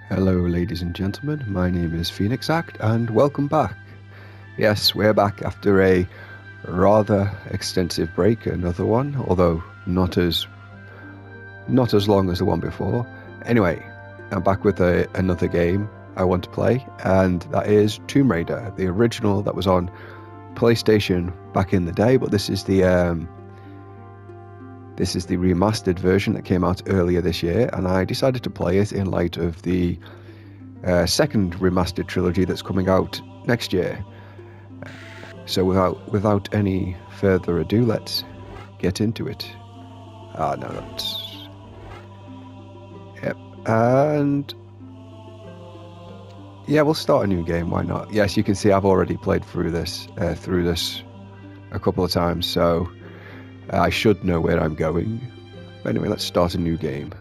Hello ladies and gentlemen, my name is Phoenix Act and welcome back. Yes, we're back after a rather extensive break, another one, although not as long as the one before. Anyway, I'm back with another game I want to play, and that is Tomb Raider, the original that was on PlayStation back in the day, but this is the remastered version that came out earlier this year, and I decided to play it in light of the second remastered trilogy that's coming out next year. So without any further ado, let's get into it. No, that's... Yep, and... yeah, we'll start a new game, why not? Yes, you can see I've already played through this a couple of times, so I should know where I'm going. But anyway, let's start a new game.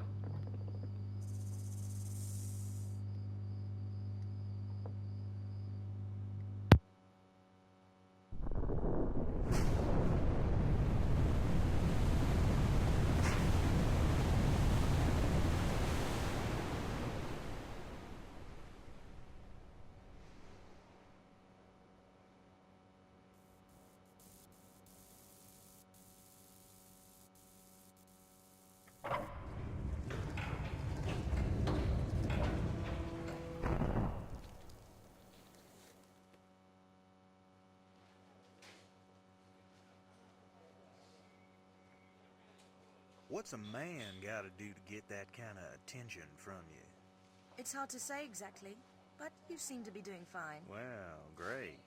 What's a man gotta do to get that kind of attention from you? It's hard to say exactly, but you seem to be doing fine. Well, great.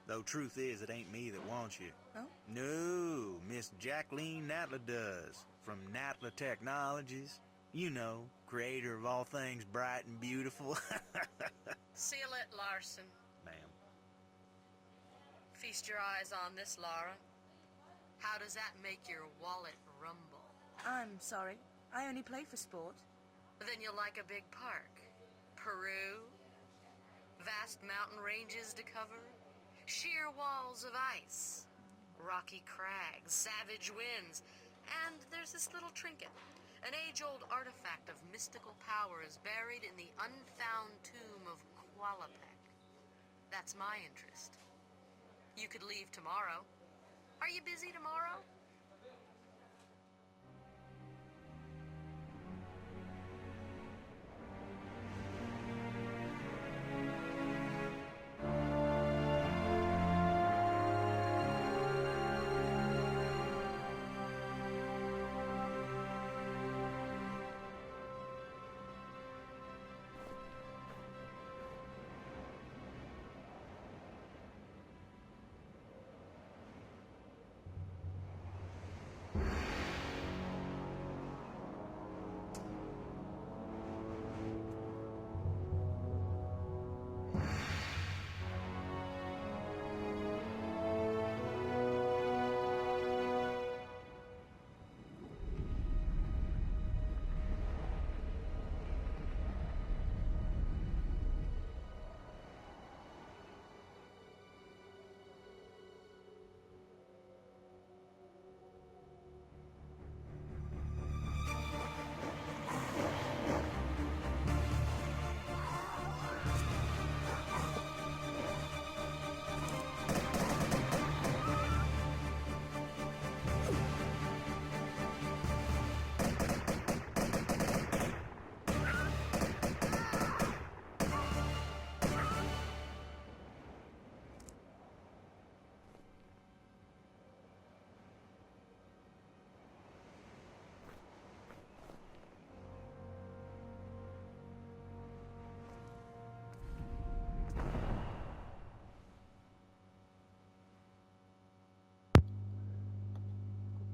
Though truth is, it ain't me that wants you. Oh? No, Miss Jacqueline Natla does, from Natla Technologies. You know, creator of all things bright and beautiful. Seal it, Larson. Ma'am. Feast your eyes on this, Lara. How does that make your wallet rumble? I'm sorry. I only play for sport. Then you'll like a big park. Peru? Vast mountain ranges to cover? Sheer walls of ice? Rocky crags, savage winds? And there's this little trinket. An age-old artifact of mystical power is buried in the unfound tomb of Qualapec. That's my interest. You could leave tomorrow. Are you busy tomorrow?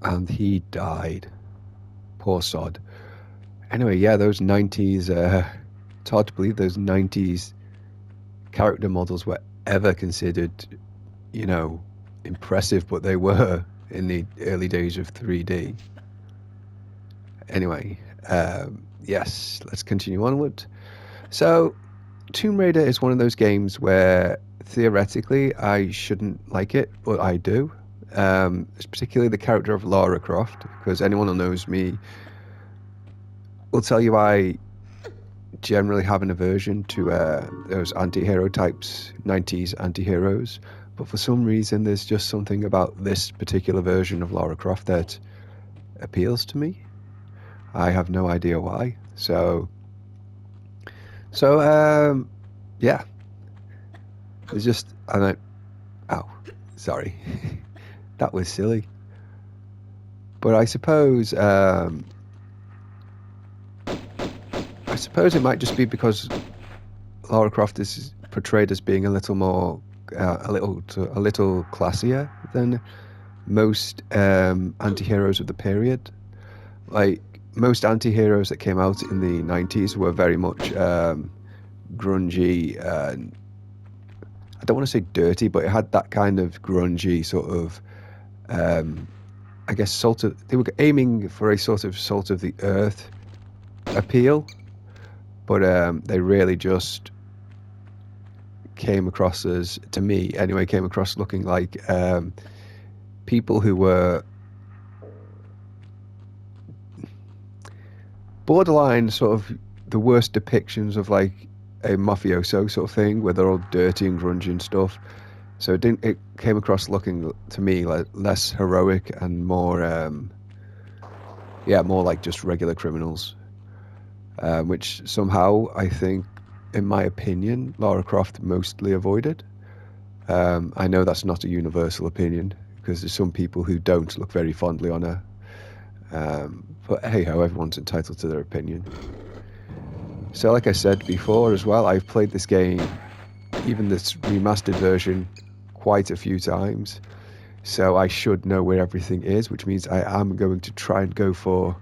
And he died. Poor sod. Anyway, yeah, those 90s, it's hard to believe those 90s character models were ever considered, impressive, but they were in the early days of 3D. Anyway, yes, let's continue onward. So, Tomb Raider is one of those games where theoretically I shouldn't like it, but I do. It's particularly the character of Lara Croft, because anyone who knows me will tell you I generally have an aversion to those anti-hero types, 90s anti-heroes, but for some reason there's just something about this particular version of Lara Croft that appeals to me. I have no idea why. So yeah, there's just, ow, sorry, that was silly. But I suppose it might just be because Lara Croft is portrayed as being a little more, a little classier than most anti-heroes of the period. Like, most anti-heroes that came out in the 90s were very much grungy, and I don't want to say dirty, but it had that kind of grungy sort of, I guess, they were aiming for a sort of salt of the earth appeal, but they really just came across as, to me anyway, looking like people who were borderline sort of the worst depictions of like a mafioso sort of thing, where they're all dirty and grungy and stuff. So it came across looking to me like less heroic and more more like just regular criminals, which somehow I think, in my opinion, Lara Croft mostly avoided. I know that's not a universal opinion, because there's some people who don't look very fondly on her. But hey ho, everyone's entitled to their opinion. So like I said before as well, I've played this game, even this remastered version, quite a few times. So I should know where everything is, which means I am going to try and go for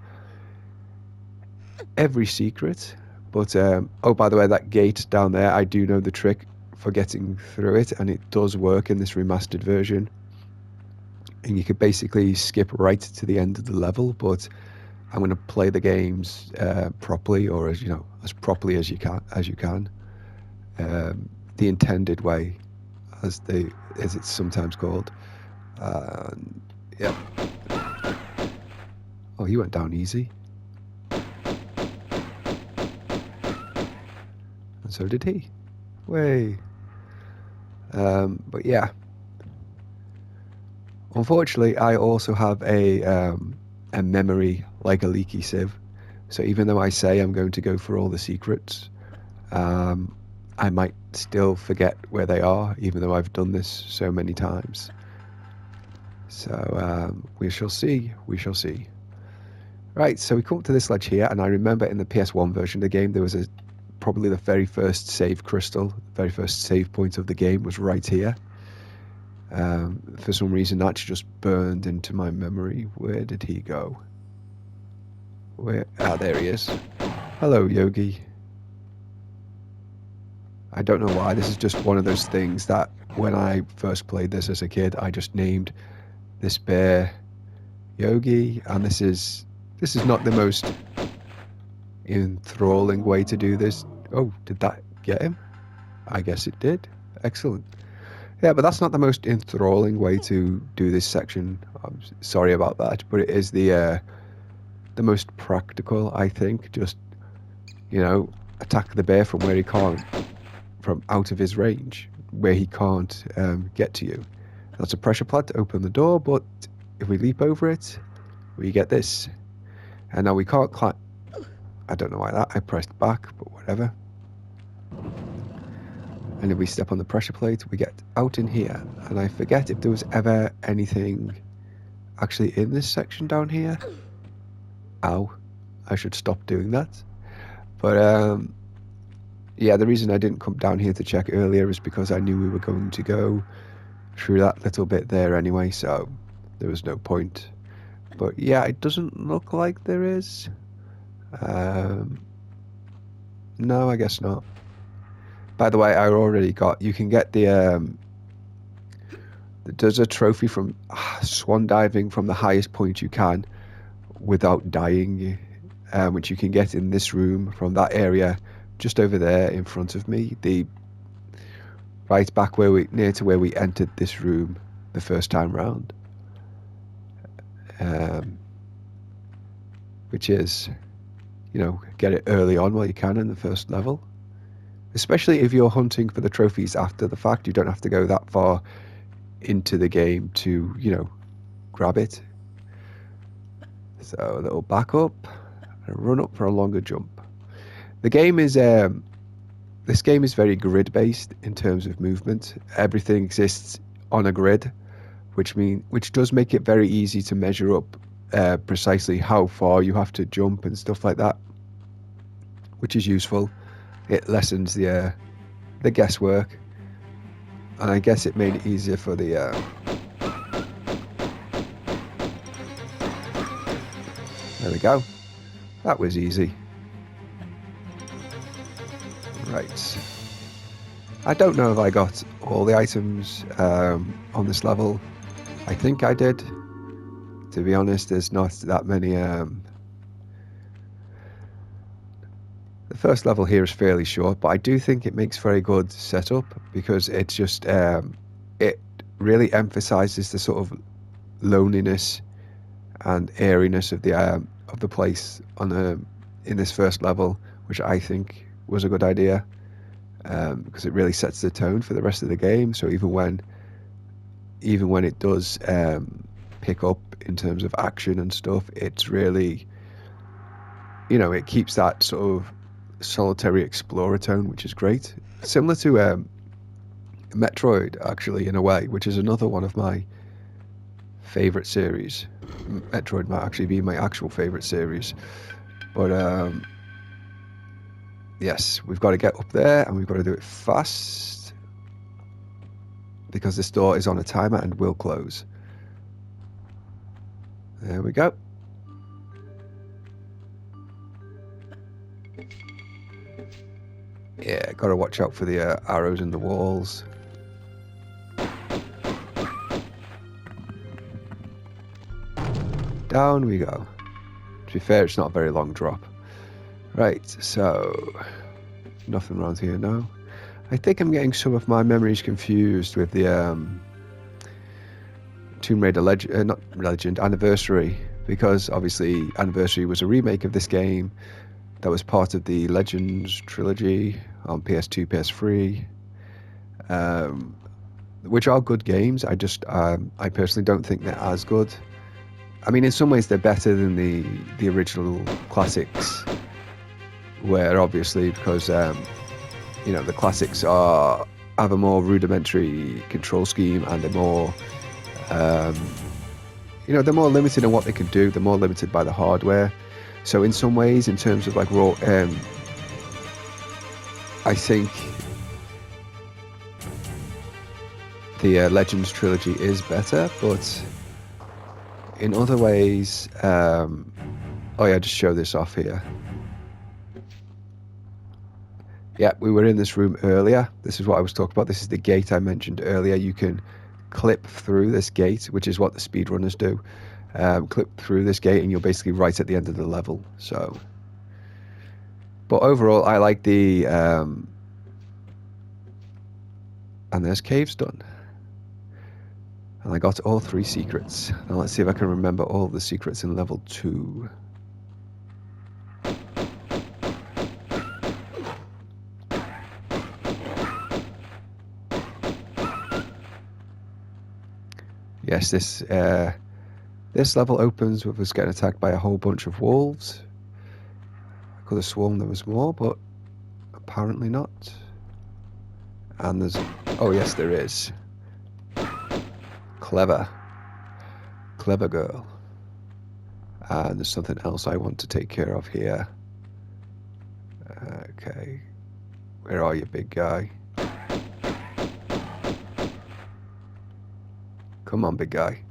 every secret. But, oh, by the way, that gate down there, I do know the trick for getting through it, and it does work in this remastered version. And you could basically skip right to the end of the level, but I'm going to play the games properly, or as properly as you can, the intended way, as it's sometimes called. Yeah. Oh, he went down easy. And so did he. Way. But yeah. Unfortunately, I also have a memory like a leaky sieve. So even though I say I'm going to go for all the secrets, I might still forget where they are, even though I've done this so many times. So we shall see. We shall see. Right, so we come up to this ledge here, and I remember in the PS1 version of the game, there was probably the very first save crystal, the very first save point of the game was right here. For some reason, that's just burned into my memory. Where did he go? There he is. Hello, Yogi. I don't know why. This is just one of those things that when I first played this as a kid, I just named this bear Yogi, and this is not the most enthralling way to do this. Oh, did that get him? I guess it did. Excellent. Yeah, but that's not the most enthralling way to do this section. I'm sorry about that, but it is the most practical, I think. Just, attack the bear from where he can't, from out of his range, where he can't get to you. That's a pressure plate to open the door, but if we leap over it, we get this. And now we can't climb. I don't know why I pressed back, but whatever. And if we step on the pressure plate, we get out in here. And I forget if there was ever anything actually in this section down here. Ow. I should stop doing that. But, yeah, the reason I didn't come down here to check earlier is because I knew we were going to go through that little bit there anyway, so there was no point. But, yeah, it doesn't look like there is. No, I guess not. By the way, I already got, you can get there's a trophy from swan diving from the highest point you can without dying, which you can get in this room from that area just over there in front of me, right back near to where we entered this room the first time round, which is, get it early on while you can in the first level. Especially if you're hunting for the trophies after the fact, you don't have to go that far into the game to, grab it. So a little back up and run up for a longer jump. The game is this game is very grid based in terms of movement. Everything exists on a grid, which does make it very easy to measure up precisely how far you have to jump and stuff like that, which is useful. It lessens the guesswork, and I guess it made it easier for the there we go. That was easy. Right. I don't know if I got all the items on this level. I think I did. To be honest, there's not that many. The first level here is fairly short, but I do think it makes very good setup because it's just it really emphasizes the sort of loneliness and airiness of the place in this first level, which I think was a good idea because it really sets the tone for the rest of the game. So even when it does pick up in terms of action and stuff, it's really, it keeps that sort of solitary explorer tone, which is great. Similar to Metroid, actually, in a way, which is another one of my favorite series. Metroid might actually be my actual favorite series, but yes, we've got to get up there and we've got to do it fast because this door is on a timer and will close. There we go. Yeah, got to watch out for the arrows in the walls. Down we go. To be fair, it's not a very long drop. Right, so nothing around here now. I think I'm getting some of my memories confused with the Tomb Raider Legend Anniversary, because obviously Anniversary was a remake of this game that was part of the Legends trilogy on PS2, PS3, which are good games. I personally don't think they're as good. I mean, in some ways they're better than the original classics, where obviously because the classics have a more rudimentary control scheme and they're more they're more limited in what they can do. They're more limited by the hardware. So in some ways, in terms of like raw, I think the Legends trilogy is better, but in other ways, just show this off here. Yeah, we were in this room earlier. This is what I was talking about. This is the gate I mentioned earlier. You can clip through this gate, which is what the speedrunners do. Clip through this gate and you're basically right at the end of the level. So, but overall, I like the and there's caves done. And I got all 3 secrets. Now let's see if I can remember all the secrets in level 2. Yes, this level opens with us getting attacked by a whole bunch of wolves. I could have sworn there was more, but apparently not. And there's... oh yes, there is. Clever girl. And there's something else I want to take care of here. Okay. Where are you, big guy? Come on, big guy.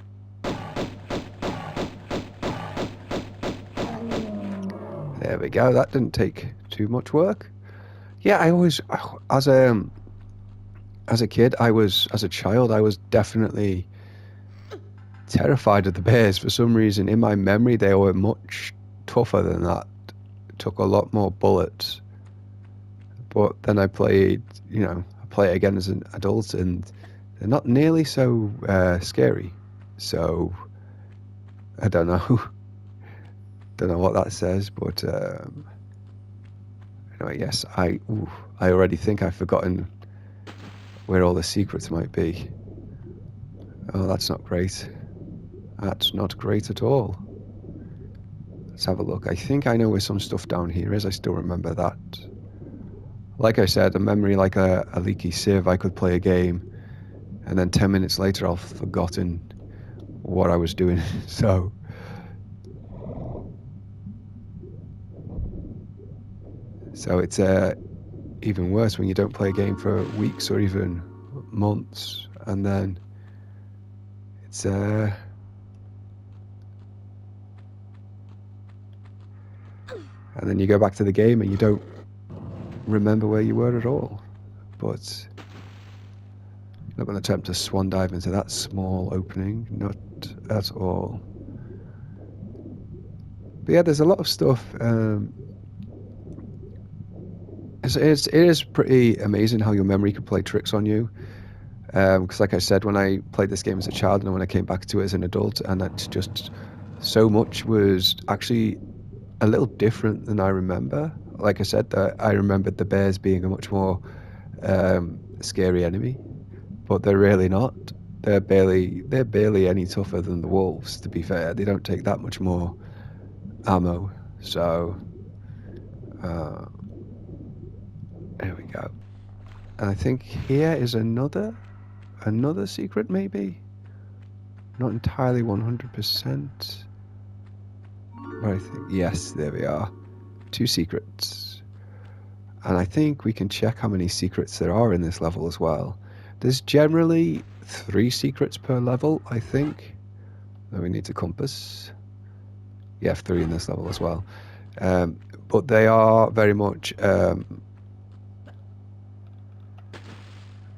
There we go. That didn't take too much work. Yeah, I always, as a kid, as a child, I was definitely terrified of the bears. For some reason, in my memory, they were much tougher than that. Took a lot more bullets. But then I play it again as an adult, and they're not nearly so scary. So I don't know. Don't know what that says, but Anyway, yes, I already think I've forgotten where all the secrets might be. Oh, that's not great. That's not great at all. Let's have a look. I think I know where some stuff down here is. I still remember that. Like I said, a memory like a leaky sieve. I could play a game, and then 10 minutes later I've forgotten what I was doing. So it's even worse when you don't play a game for weeks or even months, and then it's and then you go back to the game and you don't remember where you were at all. But I'm not going to attempt to swan dive into that small opening, not at all. But yeah, there's a lot of stuff. It is pretty amazing how your memory can play tricks on you. Because like I said, when I played this game as a child and when I came back to it as an adult, and it's just so much was actually a little different than I remember. Like I said, I remembered the bears being a much more scary enemy, but they're really not. They're barely any tougher than the wolves, to be fair. They don't take that much more ammo. So there we go. And I think here is another secret, maybe? Not entirely 100%. But I think, yes, there we are. 2 secrets. And I think we can check how many secrets there are in this level as well. There's generally 3 secrets per level, I think. Then we need to compass. Yeah, 3 in this level as well. But they are very much...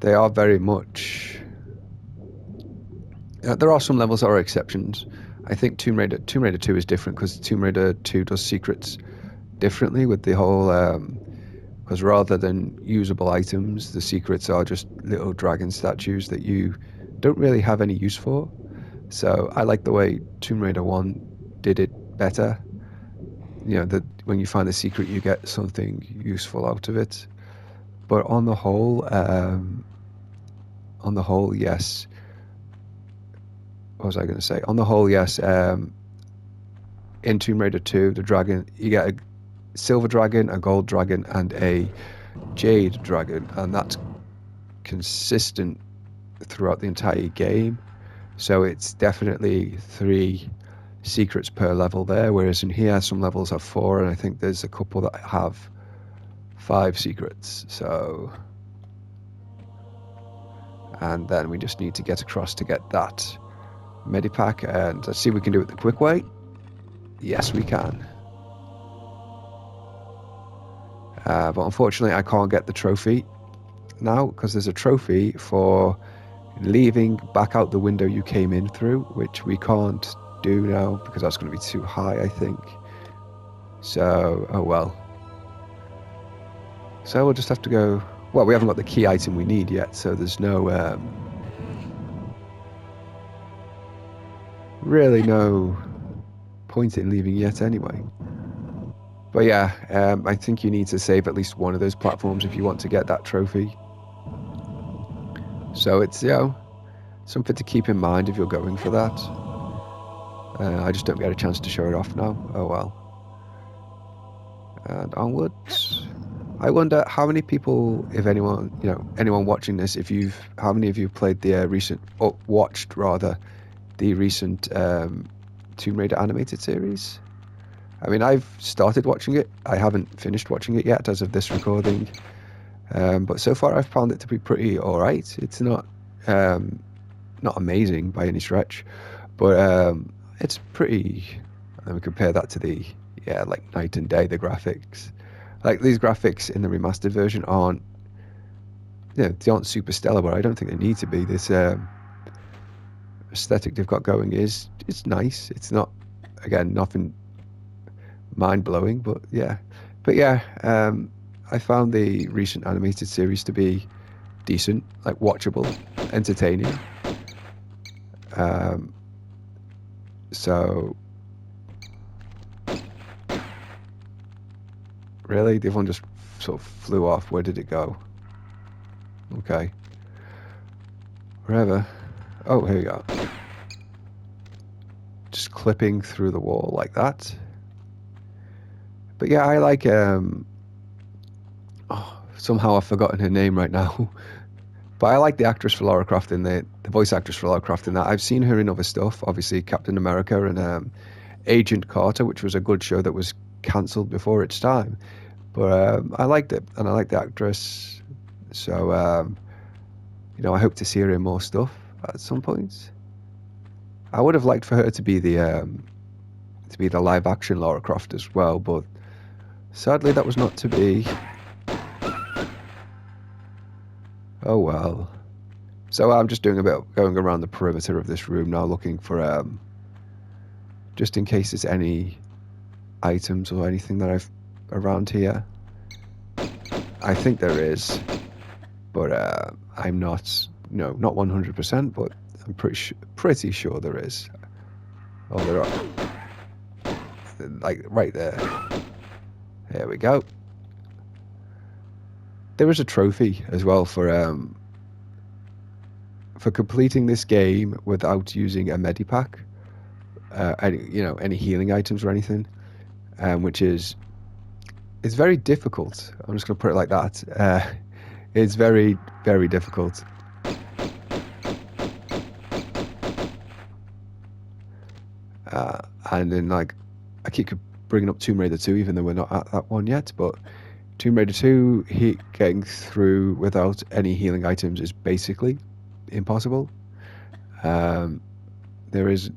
there are some levels that are exceptions. I think Tomb Raider 2 is different because Tomb Raider 2 does secrets differently with the whole... because rather than usable items, the secrets are just little dragon statues that you don't really have any use for. So I like the way Tomb Raider 1 did it better. You know, that when you find a secret, you get something useful out of it. But on the whole, yes. What was I going to say? On the whole, yes. In Tomb Raider 2, the dragon, you get a silver dragon, a gold dragon, and a jade dragon, and that's consistent throughout the entire game. So it's definitely 3 secrets per level there, whereas in here some levels have 4, and I think there's a couple that have 5 secrets. So, and then we just need to get across to get that medipack, and let's see if we can do it the quick way. Yes, we can. But unfortunately I can't get the trophy now, because there's a trophy for leaving back out the window you came in through, which we can't do now because that's going to be too high, I think. So, oh well. So we'll just have to go... Well, we haven't got the key item we need yet, so there's no... really no point in leaving yet anyway. But yeah, I think you need to save at least one of those platforms if you want to get that trophy. So it's, you know, something to keep in mind if you're going for that. I just don't get a chance to show it off now. Oh well. And onwards. I wonder how many people, if anyone, you know, anyone watching this, how many of you played the watched rather, the recent Tomb Raider animated series? I mean, I've started watching it. I haven't finished watching it yet as of this recording. But so far I've found it to be pretty alright. It's not amazing by any stretch, but it's pretty... And we compare that to the, like night and day, the graphics. Like, these graphics in the remastered version aren't, they aren't super stellar, but I don't think they need to be. This aesthetic they've got going it's nice. It's not, again, nothing mind-blowing, but yeah. I found the recent animated series to be decent, like watchable, entertaining. So Really? The other one just sort of flew off. Where did it go? Okay. Wherever. Oh, here we go. Just clipping through the wall like that. But yeah, I like, somehow I've forgotten her name right now. But I like the actress for Lara Croft in the voice actress for Lara Croft in that. I've seen her in other stuff, obviously Captain America and Agent Carter, which was a good show that was cancelled before its time. But I liked it, and I like the actress. So, I hope to see her in more stuff at some point. I would have liked for her to be the live action Lara Croft as well, but sadly that was not to be. Oh well. So I'm just doing a bit of going around the perimeter of this room now, looking for just in case there's any items or anything that I've around here. I think there is, but I'm not. No, not 100%, but I'm pretty sure there is. Oh, there are. Like right there. There we go. There is a trophy as well for completing this game without using a medipack, any healing items or anything, which is very difficult. I'm just going to put it like that. It's very, very difficult. And then, like, I keep bringing up Tomb Raider 2, even though we're not at that one yet, but Tomb Raider 2, getting through without any healing items is basically impossible. There's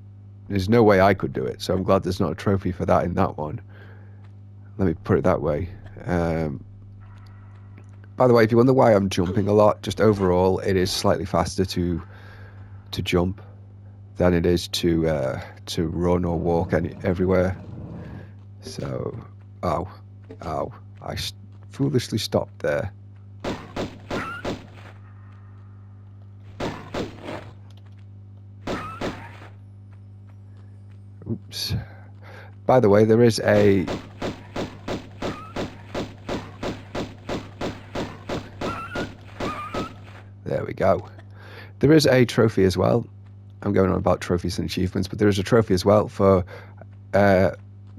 no way I could do it, so I'm glad there's not a trophy for that in that one. Let me put it that way. By the way, if you wonder why I'm jumping a lot, just overall, it is slightly faster to jump than it is to run or walk everywhere. So, ow, I foolishly stopped there. Oops. By the way, there is a... There we go. There is a trophy as well. I'm going on about trophies and achievements, but there is a trophy as well for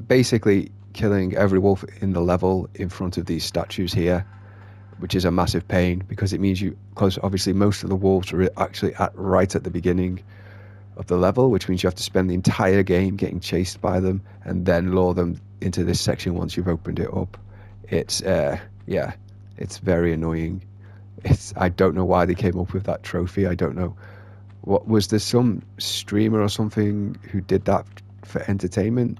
basically killing every wolf in the level in front of these statues here, which is a massive pain because it means because obviously most of the wolves are actually right at the beginning of the level, which means you have to spend the entire game getting chased by them and then lure them into this section once you've opened it up. It's it's very annoying. I don't know why they came up with that trophy. I don't know. What was there, some streamer or something who did that for entertainment?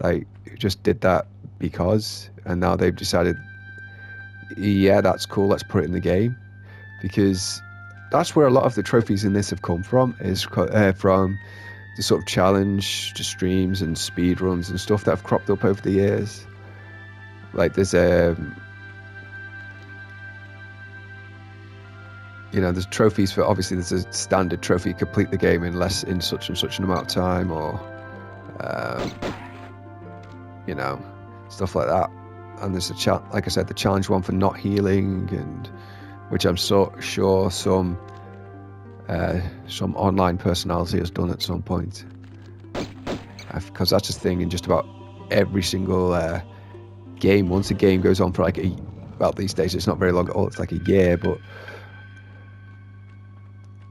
Like, who just did that because, and now they've decided, yeah, that's cool, let's put it in the game. Because that's where a lot of the trophies in this have come from, is from the sort of challenge to streams and speed runs and stuff that have cropped up over the years. Like there's there's trophies for, obviously there's a standard trophy, complete the game in such and such an amount of time, or stuff like that. And there's like I said, the challenge one for not healing, and which I'm sure some online personality has done at some point, because that's a thing in just about every single game. Once a game goes on for like these days it's not very long at all, it's like a year, but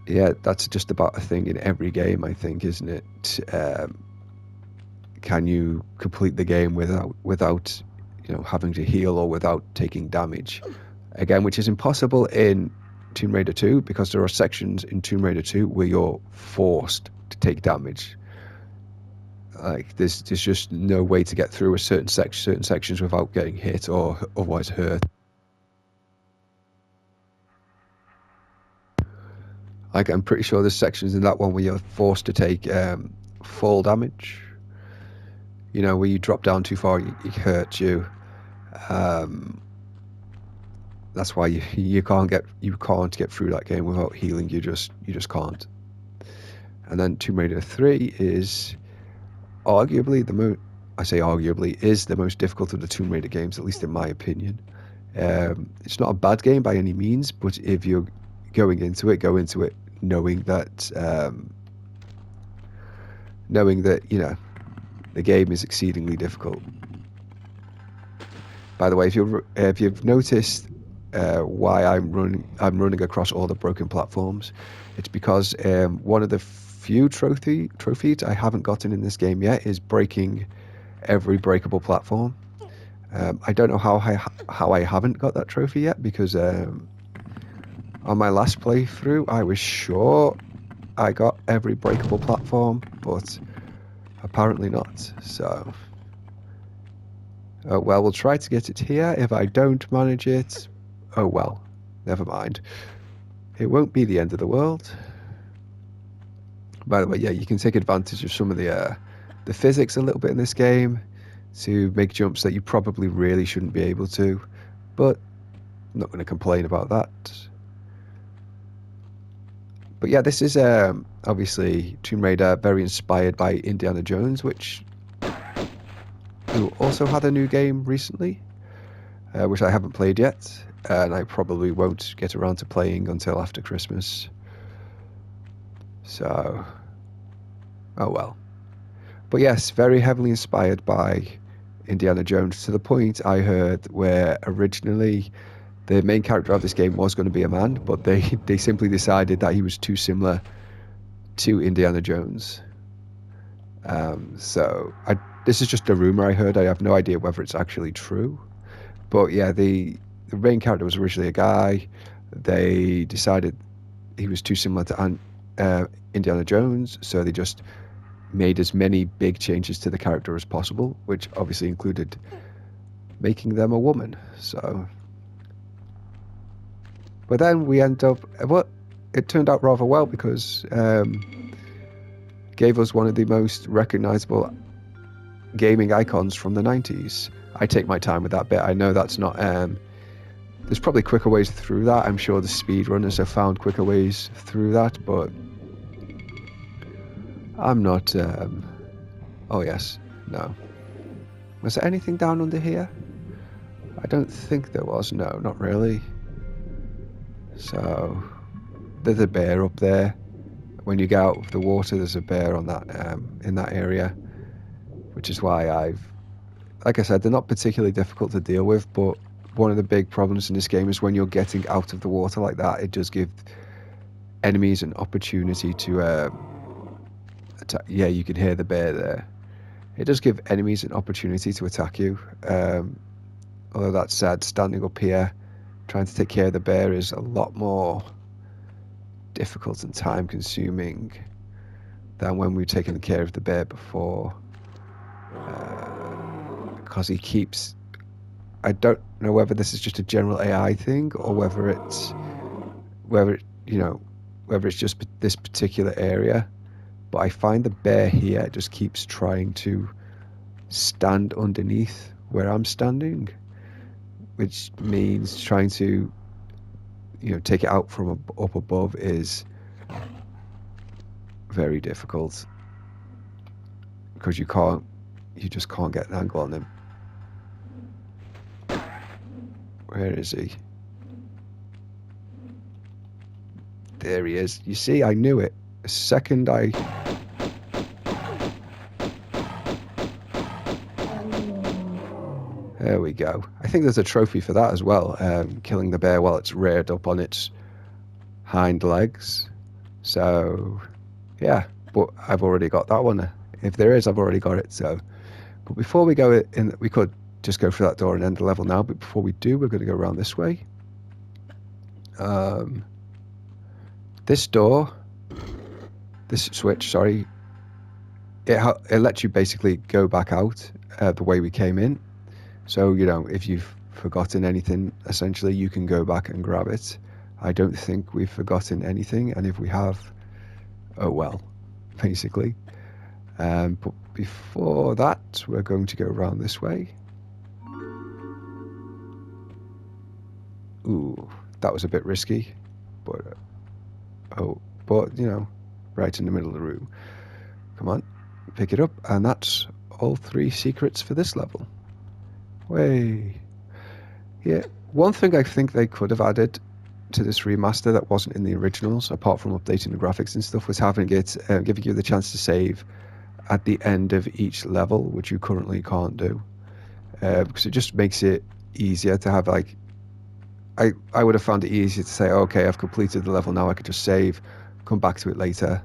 yeah, that's just about a thing in every game, I think, isn't it? Can you complete the game without having to heal or without taking damage? Again, which is impossible in Tomb Raider 2, because there are sections in Tomb Raider 2 where you're forced to take damage. Like there's just no way to get through certain sections without getting hit or otherwise hurt. Like, I'm pretty sure there's sections in that one where you're forced to take fall damage. Where you drop down too far, it hurts you. That's why you can't get through that game without healing. You just can't. And then Tomb Raider 3 is arguably I say arguably, is the most difficult of the Tomb Raider games, at least in my opinion. It's not a bad game by any means, but if you're going into it, go into it knowing that you know the game is exceedingly difficult. By the way, if you've noticed why I'm running across all the broken platforms, it's because one of the few trophies I haven't gotten in this game yet is breaking every breakable platform. I don't know how I haven't got that trophy yet, because on my last playthrough I was sure I got every breakable platform, but apparently not. So well, we'll try to get it here. If I don't manage it, oh well, never mind. It won't be the end of the world. By the way, yeah, you can take advantage of some of the physics a little bit in this game to make jumps that you probably really shouldn't be able to, but I'm not going to complain about that. But yeah, this is obviously Tomb Raider, very inspired by Indiana Jones, who also had a new game recently, which I haven't played yet, and I probably won't get around to playing until after Christmas. So, oh well. But yes, very heavily inspired by Indiana Jones, to the point I heard where originally the main character of this game was going to be a man, but they simply decided that he was too similar to Indiana Jones. So this is just a rumor I heard. I have no idea whether it's actually true. But yeah, the main character was originally a guy. They decided he was too similar to Indiana Jones, so they just made as many big changes to the character as possible, which obviously included making them a woman. So, but then we end up, well, it turned out rather well, because gave us one of the most recognizable gaming icons from the 90s. I take my time with that bit. I know that's not there's probably quicker ways through that. I'm sure the speedrunners have found quicker ways through that, but I'm not oh yes, no. Was there anything down under here? I don't think there was. No, not really. So there's a bear up there. When you get out of the water, there's a bear on that in that area, which is why like I said, they're not particularly difficult to deal with, but one of the big problems in this game is when you're getting out of the water like that, it does give enemies an opportunity to attack. Yeah, you can hear the bear there. It does give enemies an opportunity to attack you. Although that said, standing up here trying to take care of the bear is a lot more difficult and time consuming than when we've taken care of the bear before, because he keeps, I don't know whether this is just a general AI thing or whether it's just this particular area, but I find the bear here just keeps trying to stand underneath where I'm standing, which means trying to take it out from up above is very difficult, because you just can't get an angle on him. Where is he? There he is. You see, I knew it. The second I... There we go. I think there's a trophy for that as well, killing the bear while it's reared up on its hind legs. So, yeah, but I've already got that one. If there is, I've already got it. So, but before we go in, we could just go through that door and end the level now, but before we do, we're going to go around this way. This door, this switch, sorry, it lets you basically go back out the way we came in. So, if you've forgotten anything, essentially, you can go back and grab it. I don't think we've forgotten anything, and if we have, oh well, basically. But before that, we're going to go around this way. Ooh, that was a bit risky, but right in the middle of the room. Come on, pick it up, and that's all 3 secrets for this level. Way. Yeah, one thing I think they could have added to this remaster that wasn't in the originals, apart from updating the graphics and stuff, was having it giving you the chance to save at the end of each level, which you currently can't do, because it just makes it easier to have, like, I would have found it easier to say, okay, I've completed the level, now I could just save, come back to it later.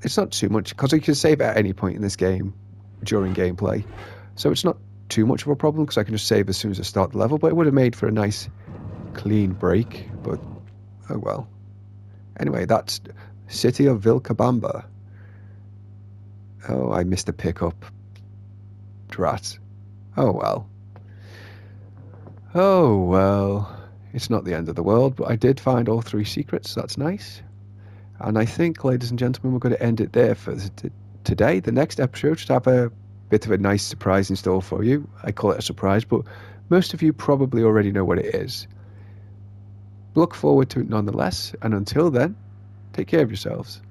It's not too much, because you can save at any point in this game during gameplay, so it's not too much of a problem, because I can just save as soon as I start the level, but it would have made for a nice clean break, but oh well. Anyway, that's City of Vilcabamba. Oh, I missed a pickup. Drat. Oh well. Oh well. It's not the end of the world, but I did find all 3 secrets. That's nice. And I think, ladies and gentlemen, we're going to end it there for today. The next episode should have a bit of a nice surprise in store for you. I call it a surprise, but most of you probably already know what it is. Look forward to it nonetheless, and until then, take care of yourselves.